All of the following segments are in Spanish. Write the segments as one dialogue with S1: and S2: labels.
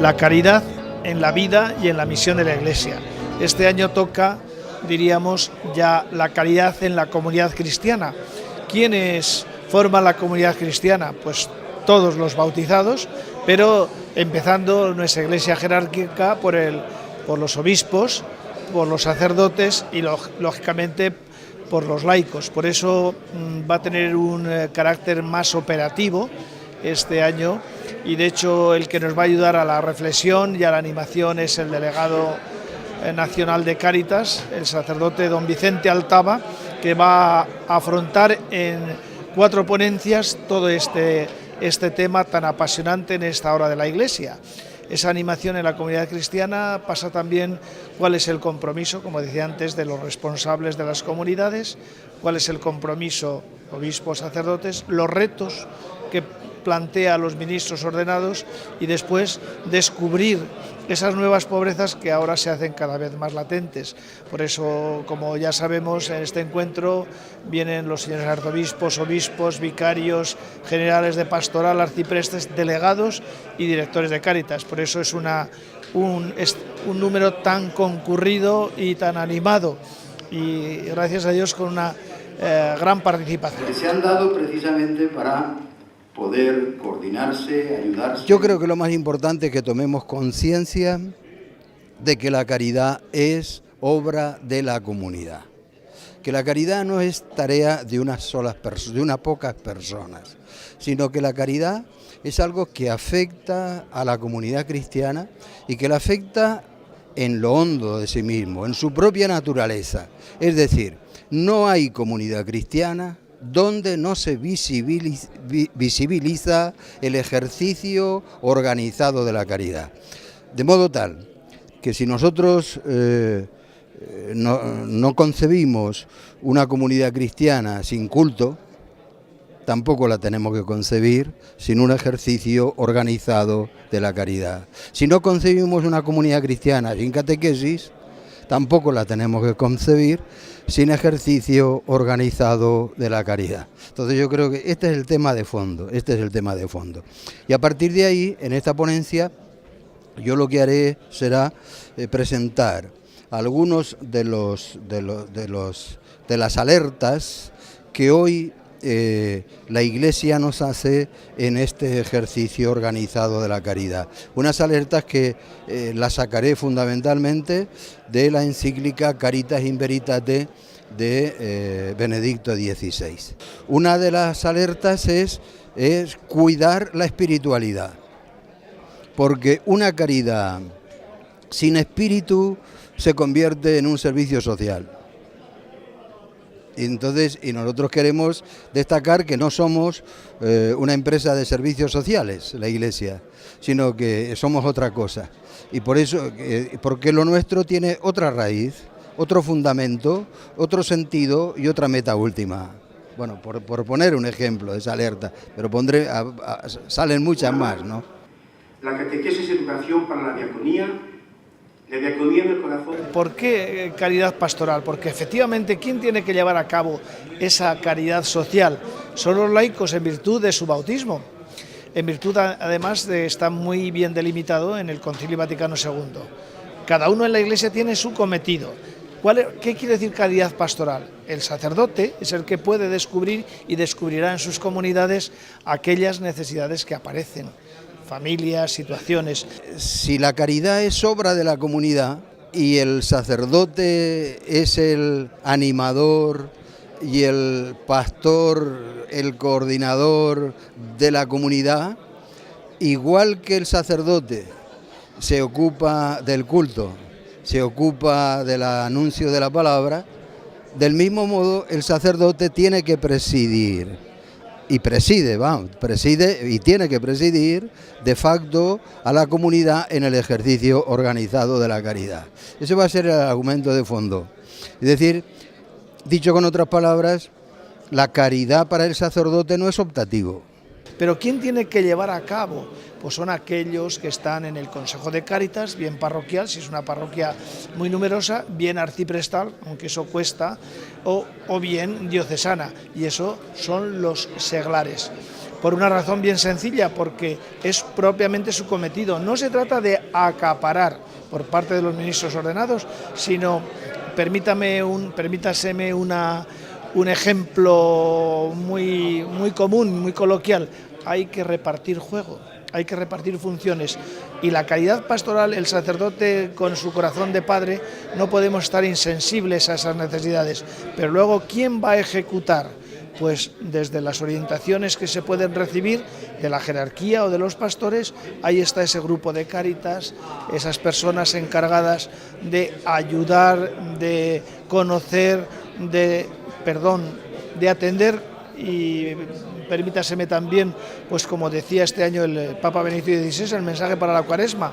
S1: la caridad en la vida y en la misión de la Iglesia. Este año toca, diríamos, ya la caridad en la comunidad cristiana. ¿Quiénes forman la comunidad cristiana? Pues todos los bautizados, pero empezando nuestra Iglesia jerárquica por los obispos, por los sacerdotes y lógicamente por los laicos. Por eso va a tener un carácter más operativo este año, y de hecho el que nos va a ayudar a la reflexión y a la animación es el delegado nacional de Cáritas, el sacerdote don Vicente Altava, que va a afrontar en 4 ponencias todo este tema tan apasionante en esta hora de la Iglesia. Esa animación en la comunidad cristiana pasa también cuál es el compromiso, como decía antes, de los responsables de las comunidades, cuál es el compromiso, obispos, sacerdotes, los retos que plantea a los ministros ordenados y después descubrir esas nuevas pobrezas que ahora se hacen cada vez más latentes. Por eso, como ya sabemos, en este encuentro vienen los señores arzobispos, obispos, vicarios, generales de pastoral, arciprestes, delegados y directores de Cáritas. Por eso es un número tan concurrido y tan animado, y gracias a Dios con una gran participación.
S2: Que se han dado precisamente para poder coordinarse, ayudarse.
S3: Yo creo que lo más importante es que tomemos conciencia de que la caridad es obra de la comunidad, que la caridad no es tarea de unas pocas personas, sino que la caridad es algo que afecta a la comunidad cristiana y que la afecta en lo hondo de sí mismo, en su propia naturaleza. Es decir, no hay comunidad cristiana donde no se visibiliza el ejercicio organizado de la caridad. De modo tal que si nosotros no concebimos una comunidad cristiana sin culto, tampoco la tenemos que concebir sin un ejercicio organizado de la caridad. Si no concebimos una comunidad cristiana sin catequesis, tampoco la tenemos que concebir sin ejercicio organizado de la caridad. Entonces yo creo que este es el tema de fondo, Y a partir de ahí, en esta ponencia, yo lo que haré será presentar algunos de las alertas que hoy la Iglesia nos hace en este ejercicio organizado de la caridad. Unas alertas que las sacaré fundamentalmente de la encíclica Caritas in Veritate de Benedicto XVI. Una de las alertas es cuidar la espiritualidad, porque una caridad sin espíritu se convierte en un servicio social. Y nosotros queremos destacar que no somos una empresa de servicios sociales, la Iglesia, sino que somos otra cosa. Y por eso, porque lo nuestro tiene otra raíz, otro fundamento, otro sentido y otra meta última. Bueno, por poner un ejemplo de esa alerta, pero salen muchas más, ¿no?
S4: La catequesis y educación para la diaconía en el corazón.
S1: ¿Por qué caridad pastoral? Porque efectivamente, ¿quién tiene que llevar a cabo esa caridad social? Son los laicos en virtud de su bautismo, en virtud además de estar muy bien delimitado en el Concilio Vaticano II. Cada uno en la Iglesia tiene su cometido. ¿Qué quiere decir caridad pastoral? El sacerdote es el que puede descubrir y descubrirá en sus comunidades aquellas necesidades que aparecen, familias, situaciones.
S3: Si la caridad es obra de la comunidad y el sacerdote es el animador y el pastor, el coordinador de la comunidad, igual que el sacerdote se ocupa del culto, se ocupa del anuncio de la palabra, del mismo modo el sacerdote tiene que presidir. Y preside y tiene que presidir de facto a la comunidad en el ejercicio organizado de la caridad. Ese va a ser el argumento de fondo. Es decir, dicho con otras palabras, la caridad para el sacerdote no es optativo.
S1: Pero ¿quién tiene que llevar a cabo? Pues son aquellos que están en el Consejo de Cáritas, bien parroquial, si es una parroquia muy numerosa, bien arciprestal, aunque eso cuesta, o bien diocesana, y eso son los seglares. por una razón bien sencilla, porque es propiamente su cometido. No se trata de acaparar por parte de los ministros ordenados, sino, permítaseme un ejemplo muy común, muy coloquial: hay que repartir juego, hay que repartir funciones, y la caridad pastoral, el sacerdote con su corazón de padre, no podemos estar insensibles a esas necesidades. Pero luego, ¿quién va a ejecutar? Pues desde las orientaciones que se pueden recibir de la jerarquía o de los pastores, ahí está ese grupo de Cáritas, esas personas encargadas de ayudar, de conocer, de atender. Y permítaseme también, pues como decía este año el Papa Benedicto XVI, el mensaje para la Cuaresma: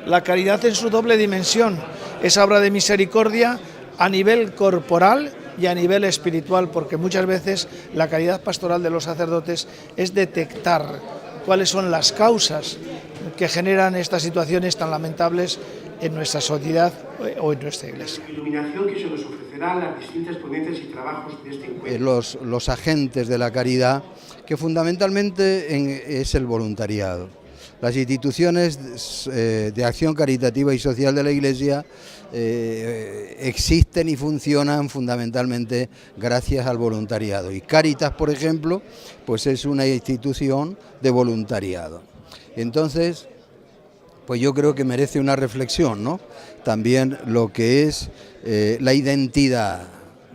S1: la caridad en su doble dimensión, esa obra de misericordia a nivel corporal y a nivel espiritual, porque muchas veces la caridad pastoral de los sacerdotes es detectar cuáles son las causas que generan estas situaciones tan lamentables en nuestra sociedad o en nuestra Iglesia.
S4: Iluminación que se nos ofrecerá las distintas ponencias y trabajos de este encuentro.
S3: Los agentes de la caridad, que fundamentalmente es el voluntariado. Las instituciones de acción caritativa y social de la Iglesia existen y funcionan fundamentalmente gracias al voluntariado. Y Cáritas, por ejemplo, pues es una institución de voluntariado. Entonces, pues yo creo que merece una reflexión, ¿no? También lo que es la identidad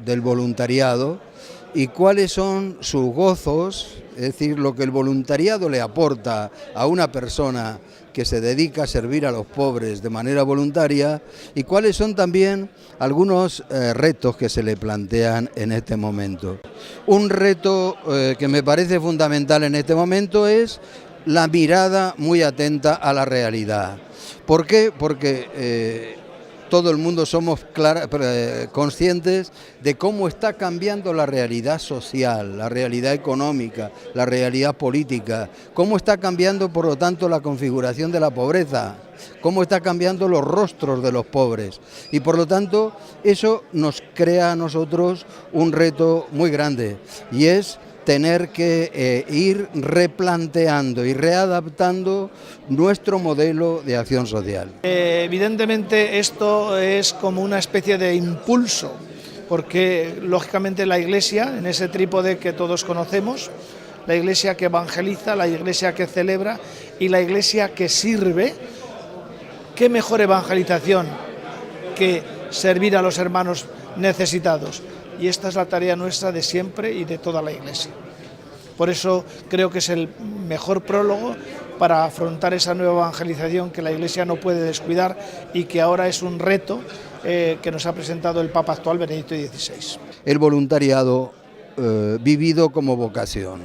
S3: del voluntariado y cuáles son sus gozos, es decir, lo que el voluntariado le aporta a una persona que se dedica a servir a los pobres de manera voluntaria, y cuáles son también algunos retos que se le plantean en este momento. Un reto que me parece fundamental en este momento es la mirada muy atenta a la realidad. ¿Por qué? Porque todo el mundo somos conscientes de cómo está cambiando la realidad social, la realidad económica, la realidad política, cómo está cambiando, por lo tanto, la configuración de la pobreza, cómo está cambiando los rostros de los pobres. Y por lo tanto, eso nos crea a nosotros un reto muy grande, y es tener que ir replanteando y readaptando nuestro modelo de acción social.
S1: Evidentemente esto es como una especie de impulso, porque lógicamente la Iglesia, en ese trípode que todos conocemos, la Iglesia que evangeliza, la Iglesia que celebra y la Iglesia que sirve, ¿qué mejor evangelización que servir a los hermanos necesitados? Y esta es la tarea nuestra de siempre y de toda la Iglesia. Por eso creo que es el mejor prólogo para afrontar esa nueva evangelización que la Iglesia no puede descuidar y que ahora es un reto que nos ha presentado el Papa actual, Benedicto XVI.
S3: El voluntariado vivido como vocación.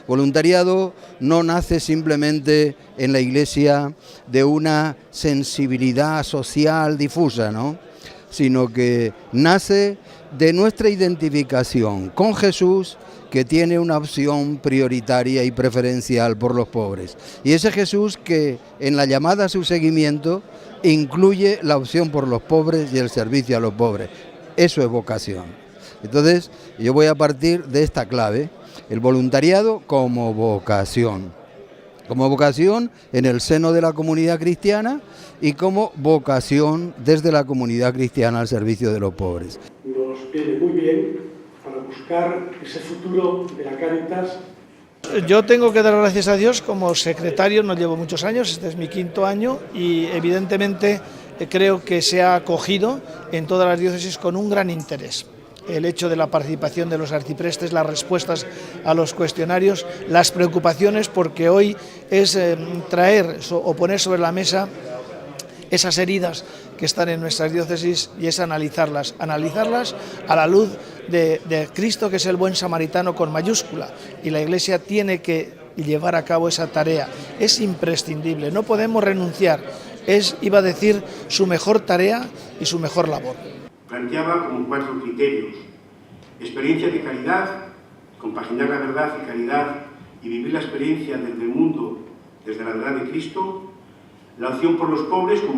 S3: Voluntariado no nace simplemente en la Iglesia de una sensibilidad social difusa, ¿no?, sino que nace de nuestra identificación con Jesús, que tiene una opción prioritaria y preferencial por los pobres. Y ese Jesús que en la llamada a su seguimiento incluye la opción por los pobres y el servicio a los pobres. Eso es vocación. Entonces, yo voy a partir de esta clave: el voluntariado como vocación en el seno de la comunidad cristiana y como vocación desde la comunidad cristiana al servicio de los pobres.
S5: Nos viene muy bien para buscar ese futuro de la Cáritas.
S1: Yo tengo que dar gracias a Dios como secretario, no llevo muchos años, este es mi 5º año, y evidentemente creo que se ha acogido en todas las diócesis con un gran interés. El hecho de la participación de los arciprestes, las respuestas a los cuestionarios, las preocupaciones, porque hoy es traer o poner sobre la mesa esas heridas que están en nuestras diócesis, y es analizarlas a la luz de Cristo, que es el buen samaritano con mayúscula, y la Iglesia tiene que llevar a cabo esa tarea. Es imprescindible, no podemos renunciar, iba a decir, su mejor tarea y su mejor labor.
S4: Planteaba como 4 criterios: experiencia de caridad, compaginar la verdad y caridad y vivir la experiencia desde el mundo, desde la verdad de Cristo; la opción por los pobres como